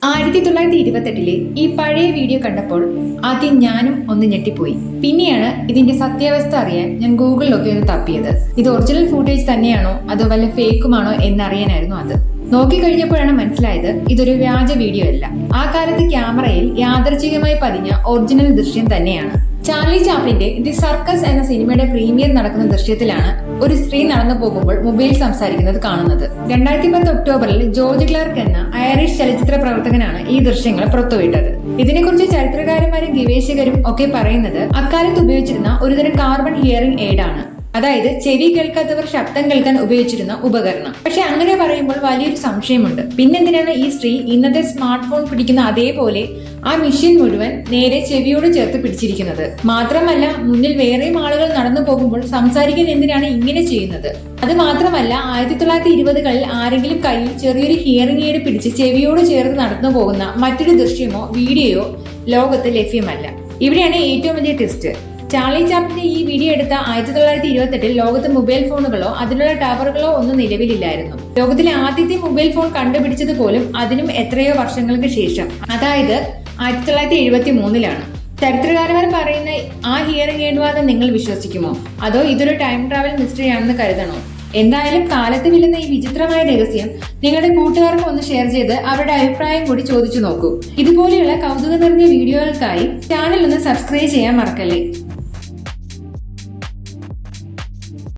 1928 ഈ പഴയ വീഡിയോ കണ്ടപ്പോൾ ആദ്യം ഞാനും ഒന്ന് ഞെട്ടിപ്പോയി. പിന്നെയാണ് ഇതിന്റെ സത്യാവസ്ഥ അറിയാൻ ഞാൻ ഗൂഗിളിലൊക്കെ ഒന്ന് തപ്പിയത്. ഇത് ഒറിജിനൽ ഫൂട്ടേജ് തന്നെയാണോ അതോ വല്ല ഫേക്കുമാണോ എന്നറിയാനായിരുന്നു അത്. നോക്കിക്കഴിഞ്ഞപ്പോഴാണ് മനസ്സിലായത് ഇതൊരു വ്യാജ വീഡിയോ അല്ല. ആ കാലത്ത് ക്യാമറയിൽ യാദർച്ഛികമായി പതിഞ്ഞ ഒറിജിനൽ ദൃശ്യം തന്നെയാണ്. ചാർലി ചാപ്ലിന്റെ ദി സർക്കസ് എന്ന സിനിമയുടെ പ്രീമിയർ നടക്കുന്ന ദൃശ്യത്തിലാണ് ഒരു സ്ത്രീ നടന്നു പോകുമ്പോൾ മൊബൈൽ സംസാരിക്കുന്നത് കാണുന്നത്. 2010 ഒക്ടോബറിൽ ജോർജ് ക്ലാർക്ക് എന്ന ഐറിഷ് ചലച്ചിത്ര പ്രവർത്തകനാണ് ഈ ദൃശ്യങ്ങൾ പുറത്തുവിട്ടത്. ഇതിനെക്കുറിച്ച് ചരിത്രകാരന്മാരും ഗവേഷകരും ഒക്കെ പറയുന്നത് അക്കാലത്ത് ഉപയോഗിച്ചിരുന്ന ഒരുതരം കാർബൺ ഹിയറിംഗ് എയ്ഡ് ആണ്. അതായത് ചെവി കേൾക്കാത്തവർ ശബ്ദം കേൾക്കാൻ ഉപയോഗിച്ചിരുന്ന ഉപകരണം. പക്ഷെ അങ്ങനെ പറയുമ്പോൾ വലിയൊരു സംശയമുണ്ട്. പിന്നെന്തിനാണ് ഈ സ്ത്രീ ഇന്നത്തെ സ്മാർട്ട് ഫോൺ പിടിക്കുന്ന അതേപോലെ ആ മെഷീൻ മുഴുവൻ നേരെ ചെവിയോട് ചേർത്ത് പിടിച്ചിരിക്കുന്നത്? മാത്രമല്ല, മുന്നിൽ വേറെയും ആളുകൾ നടന്നു പോകുമ്പോൾ സംസാരിക്കാൻ എന്തിനാണ് ഇങ്ങനെ ചെയ്യുന്നത്? അത് മാത്രമല്ല, 1920കളിൽ ആരെങ്കിലും കയ്യിൽ ചെറിയൊരു ഹിയറിംഗ് എയ്ഡ് പിടിച്ച് ചെവിയോട് ചേർത്ത് നടന്നു പോകുന്ന മറ്റൊരു ദൃശ്യമോ വീഡിയോയോ ലോകത്ത് ലഭ്യമല്ല. ഇവിടെയാണ് ഏറ്റവും വലിയ ടെസ്റ്റ്. ചാർലി ചാപ്ലിന്റെ ഈ വീഡിയോ എടുത്ത 1928 ലോകത്ത് മൊബൈൽ ഫോണുകളോ അതിലുള്ള ടവറുകളോ ഒന്നും നിലവിലില്ലായിരുന്നു. ലോകത്തിലെ ആദ്യത്തെ മൊബൈൽ ഫോൺ കണ്ടുപിടിച്ചത് പോലും അതിനും എത്രയോ വർഷങ്ങൾക്ക് ശേഷം, അതായത് 1973ലാണ്. ചരിത്രകാരന്മാർ പറയുന്ന ആ ഹിയറിംഗ് എയ്ഡ് വാദം നിങ്ങൾ വിശ്വസിക്കുമോ? അതോ ഇതൊരു ടൈം ട്രാവൽ മിസ്റ്ററി ആണെന്ന് കരുതണോ? എന്തായാലും കാലത്ത് വില്ലുന്ന ഈ വിചിത്രമായ രഹസ്യം നിങ്ങളുടെ കൂട്ടുകാർക്ക് ഒന്ന് ഷെയർ ചെയ്ത് അവരുടെ അഭിപ്രായം കൂടി ചോദിച്ചു നോക്കൂ. ഇതുപോലെയുള്ള കൗതുകം നിറഞ്ഞ വീഡിയോകൾക്കായി ചാനൽ ഒന്ന് സബ്സ്ക്രൈബ് ചെയ്യാൻ മറക്കല്ലേ.